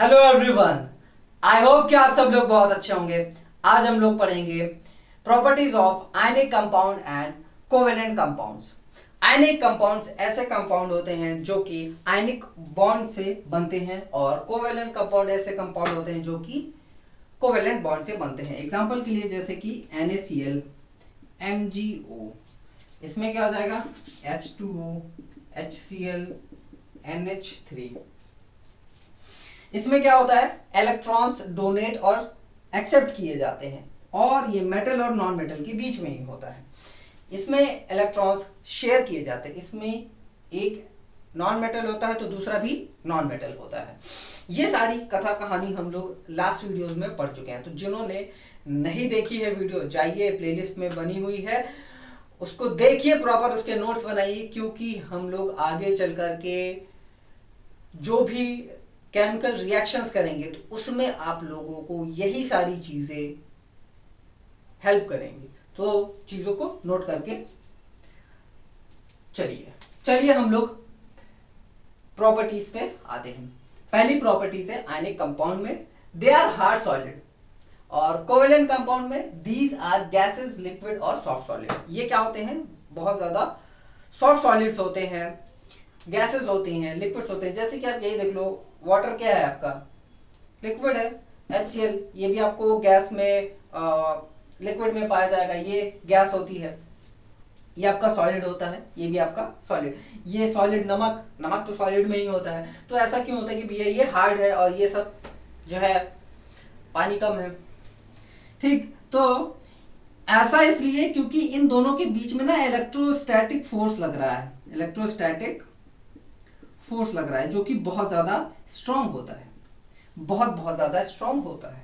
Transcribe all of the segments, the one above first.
Hello everyone, I hope कि आप सब लोग बहुत अच्छे होंगे। आज हम लोग पढ़ेंगे properties of ionic compound and covalent compounds. Ionic compounds ऐसे कंपाउंड होते हैं जो कि आयनिक बॉन्ड से बनते हैं और कोवेलेंट कंपाउंड ऐसे कंपाउंड होते हैं जो कि कोवेलेंट बॉन्ड से बनते हैं। एग्जांपल के लिए जैसे कि NaCl, MgO, इसमें क्या हो जाएगा H2O, HCl, NH3। इसमें क्या होता है, इलेक्ट्रॉन्स डोनेट और एक्सेप्ट किए जाते हैं और ये मेटल और नॉन मेटल के बीच में ही होता है। इसमें इलेक्ट्रॉन्स शेयर किए जाते हैं। इसमें एक नॉन मेटल होता है तो दूसरा भी नॉन मेटल होता है। ये सारी कथा कहानी हम लोग लास्ट वीडियोस में पढ़ चुके हैं, तो जिन्होंने नहीं देखी है वीडियो, जाइए प्लेलिस्ट में बनी हुई है, उसको देखिए प्रॉपर, उसके नोट्स बनाइए, क्योंकि हम लोग आगे चल करके जो भी केमिकल रिएक्शंस करेंगे तो उसमें आप लोगों को यही सारी चीजें हेल्प करेंगी। तो चीजों को नोट करके चलिए हम लोग प्रॉपर्टीज पे आते हैं। पहली प्रॉपर्टीज है आयनिक कंपाउंड में दे आर हार्ड सॉलिड, और कोवेलेंट कंपाउंड में दीज आर गैसेस, लिक्विड और सॉफ्ट सॉलिड। ये क्या होते हैं, बहुत ज्यादा सॉफ्ट सॉलिड्स होते हैं, गैसेस होती हैं, लिक्विड्स होते हैं। जैसे कि आप यही देख लो, वाटर क्या है आपका, लिक्विड है, HCl, ये भी आपको गैस में लिक्विड में पाया जाएगा, ये गैस होती है। ये आपका सॉलिड होता है, ये भी आपका सॉलिड। ये सॉलिड नमक तो सॉलिड में ही होता है। तो ऐसा क्यों होता है कि भैया ये हार्ड है और ये सब जो है पानी कम है। ठीक, तो ऐसा इसलिए क्योंकि इन दोनों के बीच में ना इलेक्ट्रोस्टैटिक फोर्स लग रहा है, इलेक्ट्रोस्टैटिक फोर्स लग रहा है, जो कि बहुत ज्यादा स्ट्रांग होता है, बहुत ज्यादा स्ट्रांग होता है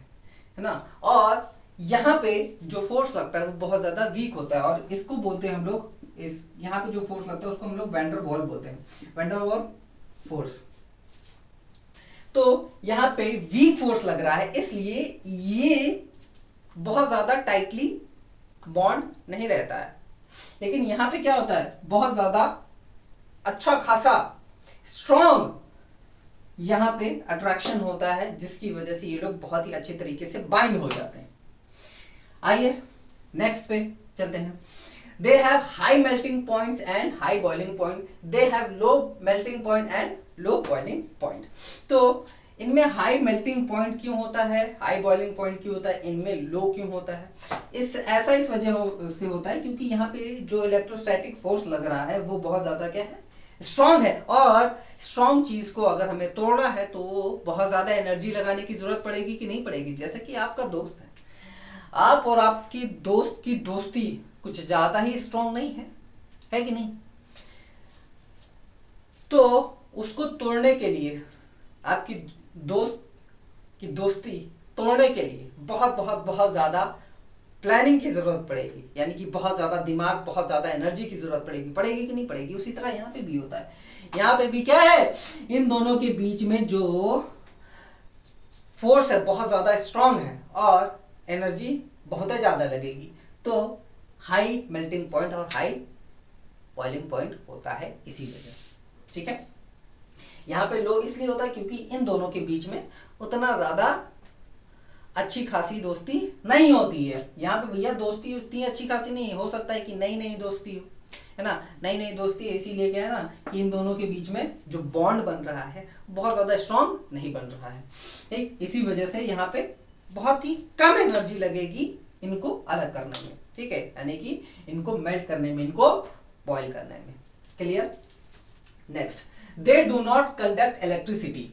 ना। और यहाँ पे जो फोर्स लगता है वो बहुत ज्यादा वीक होता है, और इसको बोलते हैं हम लोग, इस यहाँ पे जो फोर्स लगता है उसको हम लोग वैन डर वाल्स बोलते हैं, वैन डर वाल्स फोर्स। तो यहाँ पे वीक फोर्स लग रहा है, इसलिए ये बहुत ज्यादा टाइटली बॉन्ड नहीं रहता है। लेकिन यहाँ पे क्या होता है, बहुत ज्यादा अच्छा खासा स्ट्रॉन्ग यहां पे अट्रैक्शन होता है, जिसकी वजह से ये लोग बहुत ही अच्छे तरीके से बाइंड हो जाते हैं। आइए नेक्स्ट पे चलते हैं। They have high melting points and high boiling point, they have low melting point and low boiling point. तो इनमें हाई मेल्टिंग पॉइंट क्यों होता है, हाई बॉइलिंग पॉइंट क्यों होता है, इनमें लो क्यों होता है, इस वजह से होता है क्योंकि यहाँ पे जो इलेक्ट्रोस्टैटिक फोर्स लग रहा है वो बहुत ज्यादा क्या है, स्ट्रांग है। और स्ट्रांग चीज को अगर हमें तोड़ना है तो बहुत ज्यादा एनर्जी लगाने की जरूरत पड़ेगी कि नहीं पड़ेगी। जैसे कि आपका दोस्त है, आप और आपकी दोस्त की दोस्ती कुछ ज्यादा ही स्ट्रांग नहीं है कि नहीं? तो उसको तोड़ने के लिए, आपकी दोस्त की दोस्ती तोड़ने के लिए बहुत ज्यादा प्लानिंग की जरूरत पड़ेगी, यानी कि बहुत ज्यादा दिमाग, बहुत ज्यादा एनर्जी की जरूरत पड़ेगी कि नहीं पड़ेगी? उसी तरह यहाँ पे भी होता है। यहाँ पे भी क्या है, इन दोनों के बीच में जो फोर्स है बहुत ज्यादा स्ट्रांग है और एनर्जी बहुत ज्यादा लगेगी। तो हाई मेल्टिंग पॉइंट और हाई बॉइलिंग पॉइंट होता है इसी वजह से। ठीक है, यहाँ पे लो इसलिए होता है क्योंकि इन दोनों के बीच में उतना ज्यादा अच्छी खासी दोस्ती नहीं होती है। यहाँ पे भैया दोस्ती उतनी अच्छी खासी नहीं है, हो सकता है कि नई दोस्ती हो, है ना, नई दोस्ती है, इसीलिए क्या है ना कि इन दोनों के बीच में जो बॉन्ड बन रहा है बहुत ज्यादा स्ट्रांग नहीं बन रहा है। ठीक, इसी वजह से यहाँ पे बहुत ही कम एनर्जी लगेगी इनको अलग करने में। ठीक है, यानी कि इनको मेल्ट करने में, इनको बॉइल करने में। Clear? Next, they do not conduct electricity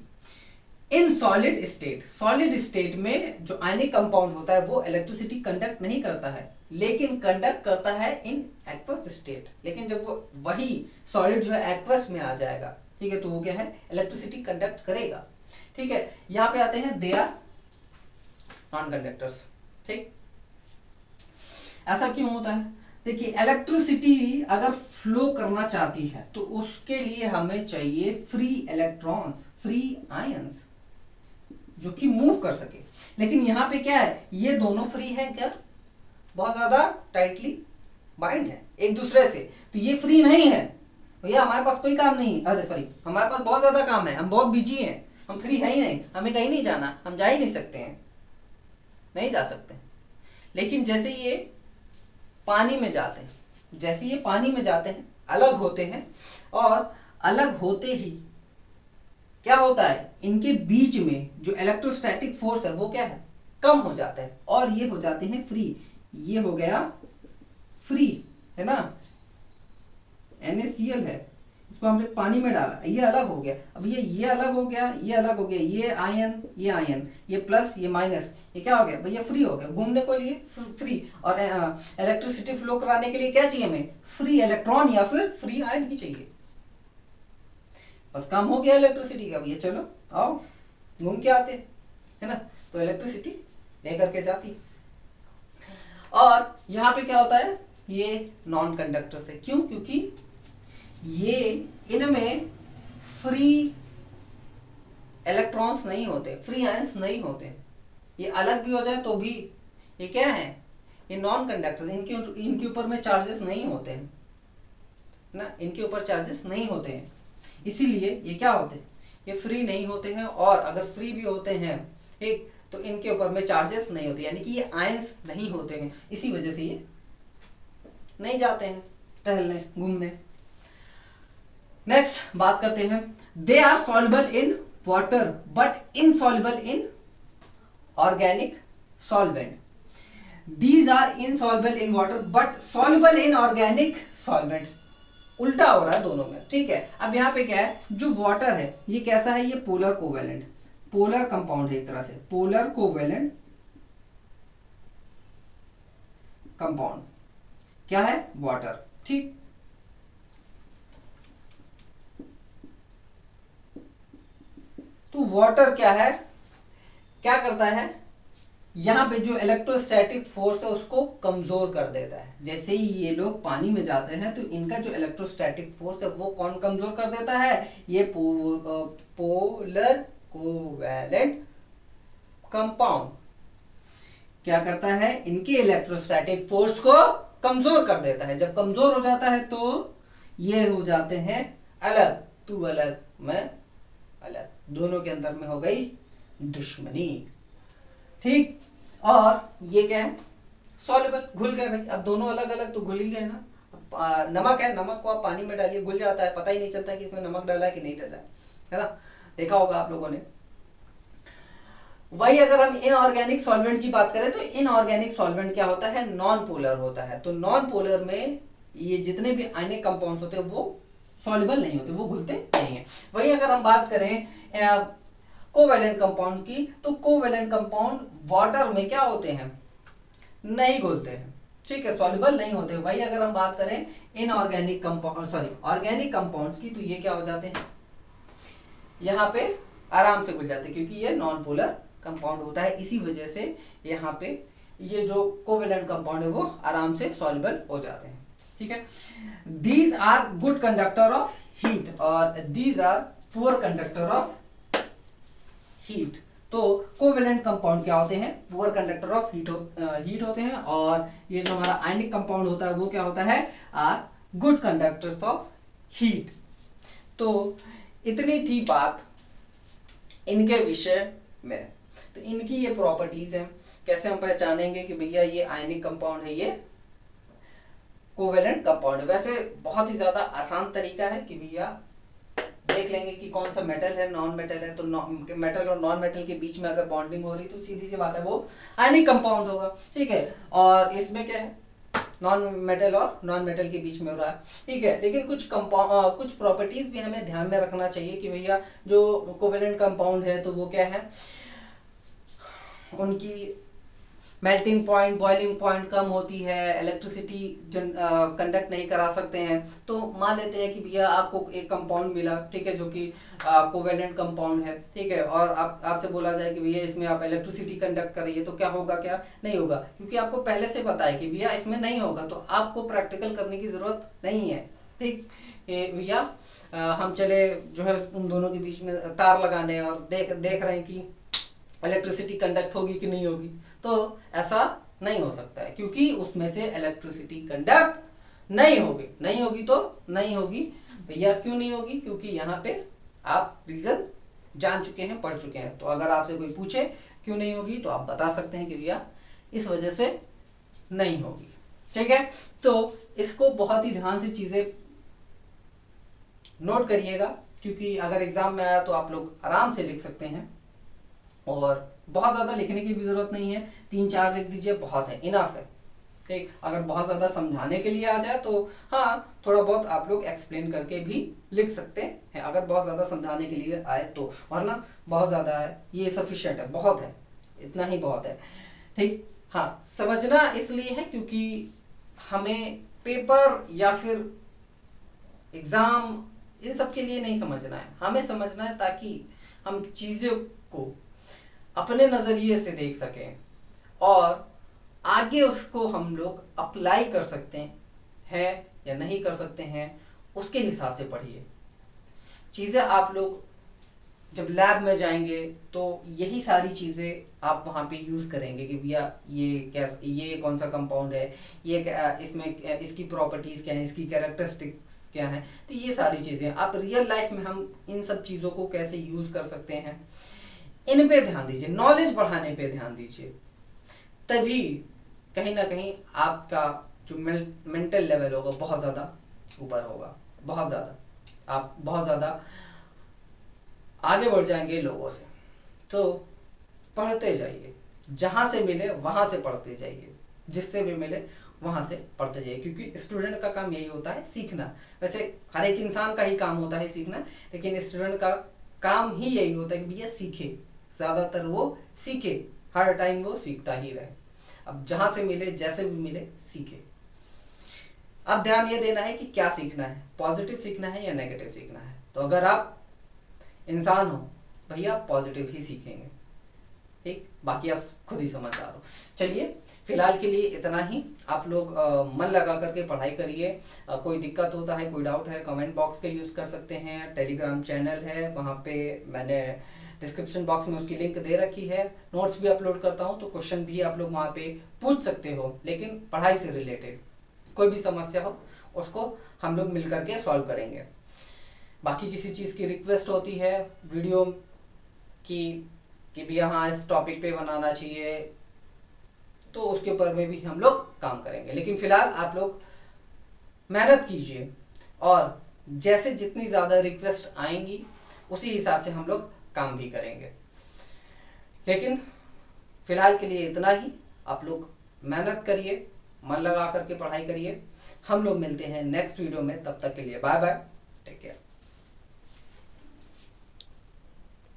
in solid state. Solid state में जो आयनिक कंपाउंड होता है वो इलेक्ट्रिसिटी कंडक्ट नहीं करता है, लेकिन कंडक्ट करता है इन एक्वस स्टेट। लेकिन जब वो वही सॉलिड जो है एक्वस में आ जाएगा, ठीक है, तो वो क्या है, इलेक्ट्रिसिटी कंडक्ट करेगा। ठीक है, यहां पे आते हैं, दे आर नॉन कंडक्टर्स। ठीक, ऐसा क्यों होता है? देखिए, इलेक्ट्रिसिटी अगर फ्लो करना चाहती है तो उसके लिए हमें चाहिए फ्री इलेक्ट्रॉन्स, फ्री आयंस, जो कि मूव कर सके। लेकिन यहाँ पे क्या है, ये दोनों फ्री है क्या, बहुत ज्यादा टाइटली बाइंड है एक दूसरे से, तो ये फ्री नहीं है। भैया हमारे पास कोई काम नहीं, अरे सॉरी, हमारे पास बहुत ज्यादा काम है, हम बहुत बिजी हैं, हम फ्री है ही नहीं, हमें कहीं नहीं जाना, हम जा ही नहीं सकते हैं, नहीं जा सकते। लेकिन जैसे ये पानी में जाते हैं, जैसे ये पानी में जाते हैं अलग होते हैं, और अलग होते ही क्या होता है, इनके बीच में जो इलेक्ट्रोस्टैटिक फोर्स है वो क्या है, कम हो जाता है, और ये हो जाते हैं फ्री। ये हो गया फ्री, है ना, NaCl है, इसको हमने पानी में डाला, ये अलग हो गया। अब ये अलग हो गया, ये अलग हो गया, ये आयन, ये प्लस ये माइनस, ये क्या हो गया भैया, फ्री हो गया, घूमने को लिए फ्री। और इलेक्ट्रिसिटी फ्लो कराने के लिए क्या चाहिए हमें, फ्री इलेक्ट्रॉन या फिर फ्री आयन ही चाहिए। बस काम हो गया इलेक्ट्रिसिटी का, भैया चलो आओ घूम के आते, है ना। तो इलेक्ट्रिसिटी लेकर के जाती। और यहाँ पे क्या होता है, ये नॉन कंडक्टर से, क्यों, क्योंकि ये इनमें फ्री इलेक्ट्रॉन्स नहीं होते, फ्री आयंस नहीं होते। ये अलग भी हो जाए तो भी ये क्या है, ये नॉन कंडक्टर, इनके ऊपर में चार्जेस नहीं होते हैं ना, इनके ऊपर चार्जेस नहीं होते हैं, इसीलिए ये क्या होते हैं, ये फ्री नहीं होते हैं। और अगर फ्री भी होते हैं ठीक, तो इनके ऊपर में चार्जेस नहीं होते, यानी कि ये आयंस नहीं होते हैं, इसी वजह से ये नहीं जाते हैं टहलने घूमने। नेक्स्ट बात करते हैं, they are soluble in water but insoluble in organic solvent. These are insoluble in water but soluble in organic solvent. उल्टा हो रहा है दोनों में, ठीक है। अब यहाँ पे क्या है, जो वाटर है ये कैसा है, ये पोलर कोवेलेंट, पोलर कंपाउंड है एक तरह से, पोलर कोवेलेंट कंपाउंड क्या है, वाटर, ठीक। तो वाटर क्या है, क्या करता है, यहाँ पे जो इलेक्ट्रोस्टैटिक फोर्स है उसको कमजोर कर देता है। जैसे ही ये लोग पानी में जाते हैं तो इनका जो इलेक्ट्रोस्टैटिक फोर्स है वो कौन कमजोर कर देता है, ये पोलर कोवेलेंट कंपाउंड क्या करता है, इनके इलेक्ट्रोस्टैटिक फोर्स को कमजोर कर देता है। जब कमजोर हो जाता है तो ये हो जाते हैं अलग, तू अलग मैं अलग, दोनों के अंदर में हो गई दुश्मनी, ठीक। और ये क्या है, सॉल्युबल, घुल गए भाई, अब दोनों अलग अलग तो घुल ही गए ना। नमक है, नमक को आप पानी में डालिए घुल जाता है, पता ही नहीं चलता कि इसमें नमक डाला है कि नहीं डाला है ना, देखा होगा आप लोगों ने। वही अगर हम इनऑर्गेनिक सॉल्वेंट की बात करें तो इनऑर्गेनिक सॉल्वेंट क्या होता है, नॉन पोलर होता है। तो नॉन पोलर में ये जितने भी आयनिक कंपाउंड्स होते हैं वो सॉल्युबल नहीं होते, वो घुलते नहीं है। वही अगर हम बात करें कोवेलेंट कंपाउंड की, तो कोवेलेंट कंपाउंड वाटर में क्या होते हैं, नहीं घुलते हैं, ठीक है, सॉल्युबल नहीं होते। वही अगर हम बात करें inorganic compound, sorry organic compounds की, तो ये क्या हो जाते हैं, यहाँ पे आराम से घुल जाते हैं, क्योंकि ये नॉन पोलर कंपाउंड होता है। इसी वजह से यहाँ पे ये जो कोवेलेंट कंपाउंड है वो आराम से सॉल्युबल हो जाते हैं, ठीक है। These are good conductor of heat और these are poor conductor of heat. तो कोवेलेंट कंपाउंड क्या होते हैं, पुअर कंडक्टर ऑफ हीट होते हैं, और ये जो हमारा आयनिक कंपाउंड होता है वो क्या होता है, are good conductors of heat. तो इतनी थी बात इनके विषय में। तो इनकी ये प्रॉपर्टीज हैं, कैसे हम पहचानेंगे कि भैया ये आयनिक कंपाउंड है, ये कोवेलेंट कंपाउंड है। वैसे बहुत ही ज्यादा आसान तरीका है कि भैया देख लेंगे कि कौन सा मेटल है, नॉन मेटल है, तो मेटल और नॉन मेटल के बीच में अगर बॉन्डिंग हो रही तो सीधी सी बात है वो आयनिक कंपाउंड होगा, ठीक है। और इसमें क्या है, नॉन मेटल और नॉन मेटल के बीच में हो रहा है, ठीक है। लेकिन कुछ प्रॉपर्टीज भी हमें ध्यान में रखना चाहिए कि भैया जो कोवेलेंट कंपाउंड है तो वो क्या है, उनकी मेल्टिंग पॉइंट, बॉइलिंग पॉइंट कम होती है, इलेक्ट्रिसिटी कंडक्ट नहीं करा सकते हैं। तो मान लेते हैं कि भैया आपको एक कंपाउंड मिला, ठीक है, जो कि कोवेलेंट कंपाउंड है, ठीक है, और आपसे बोला जाए कि भैया इसमें आप इलेक्ट्रिसिटी कंडक्ट करिए, तो क्या होगा, क्या नहीं होगा, क्योंकि आपको पहले से पता है कि भैया इसमें नहीं होगा, तो आपको प्रैक्टिकल करने की जरूरत नहीं है, ठीक। भैया हम चले जो है उन दोनों के बीच में तार लगाने और देख रहे हैं कि इलेक्ट्रिसिटी कंडक्ट होगी कि नहीं होगी, तो ऐसा नहीं हो सकता है, क्योंकि उसमें से इलेक्ट्रिसिटी कंडक्ट नहीं होगी तो नहीं होगी भैया। क्यों नहीं होगी, क्योंकि यहाँ पे आप रीजन जान चुके हैं, पढ़ चुके हैं। तो अगर आपसे कोई पूछे क्यों नहीं होगी तो आप बता सकते हैं कि भैया इस वजह से नहीं होगी। ठीक है, तो इसको बहुत ही ध्यान से चीजें नोट करिएगा, क्योंकि अगर एग्जाम में आया तो आप लोग आराम से लिख सकते हैं और बहुत ज्यादा लिखने की भी जरूरत नहीं है, 3-4 लिख दीजिए, बहुत है, इनफ है। ठीक, अगर बहुत ज्यादा समझाने के लिए आ जाए तो हाँ थोड़ा बहुत आप लोग एक्सप्लेन करके भी लिख सकते हैं, अगर बहुत ज्यादा समझाने के लिए आए तो, वरना बहुत ज्यादा है ये सफिशिएंट है, बहुत है, इतना ही बहुत है। ठीक, हाँ समझना इसलिए है क्योंकि हमें पेपर या फिर एग्जाम इन सब के लिए नहीं समझना है, हमें समझना है ताकि हम चीजों को अपने नजरिए से देख सकें और आगे उसको हम लोग अप्लाई कर सकते हैं या नहीं कर सकते हैं, उसके हिसाब से पढ़िए चीजें। आप लोग जब लैब में जाएंगे तो यही सारी चीजें आप वहां पे यूज करेंगे कि भैया ये कौन सा कंपाउंड है, ये इसमें इसकी प्रॉपर्टीज क्या है, इसकी कैरेक्टरिस्टिक्स क्या है। तो ये सारी चीजें आप रियल लाइफ में हम इन सब चीजों को कैसे यूज कर सकते हैं, इन पे ध्यान दीजिए, नॉलेज बढ़ाने पे ध्यान दीजिए, तभी कहीं ना कहीं आपका जो मेंटल लेवल होगा बहुत ज्यादा ऊपर होगा, बहुत ज्यादा, आप बहुत ज्यादा आगे बढ़ जाएंगे लोगों से। तो पढ़ते जाइए, जहां से मिले वहां से पढ़ते जाइए, जिससे भी मिले वहां से पढ़ते जाइए, क्योंकि स्टूडेंट का काम यही होता है सीखना। वैसे हर एक इंसान का ही काम होता है सीखना, लेकिन स्टूडेंट का काम ही यही होता है कि भैया सीखे, ज्यादातर वो सीखे, हर टाइम वो सीखता ही रहे। अब जहां से मिले जैसे भी मिले सीखे। अब ध्यान ये देना है कि क्या सीखना है, पॉजिटिव सीखना है या नेगेटिव सीखना है। तो अगर आप इंसान हो भैया पॉजिटिव ही सीखेंगे, ठीक, बाकी आप खुद ही समझदार हो। चलिए फिलहाल के लिए इतना ही, आप लोग मन लगा करके पढ़ाई करिए। कोई दिक्कत होता है, कोई डाउट है, कमेंट बॉक्स का यूज कर सकते हैं, टेलीग्राम चैनल है, वहां पे मैंने डिस्क्रिप्शन बॉक्स में उसकी लिंक दे रखी है, नोट्स भी अपलोड करता हूं, तो क्वेश्चन भी आप लोग वहां पे पूछ सकते हो, लेकिन पढ़ाई से रिलेटेड कोई भी समस्या हो उसको हम लोग मिल करके सॉल्व करेंगे। बाकी किसी चीज की रिक्वेस्ट होती है वीडियो की कि भी हाँ इस टॉपिक पे बनाना चाहिए, तो उसके ऊपर में भी हम लोग काम करेंगे। लेकिन फिलहाल आप लोग मेहनत कीजिए और जैसे जितनी ज्यादा रिक्वेस्ट आएंगी उसी हिसाब से हम लोग काम भी करेंगे। लेकिन फिलहाल के लिए इतना ही, आप लोग मेहनत करिए, मन लगा करके पढ़ाई करिए। हम लोग मिलते हैं नेक्स्ट वीडियो में, तब तक के लिए बाय बाय, टेक केयर।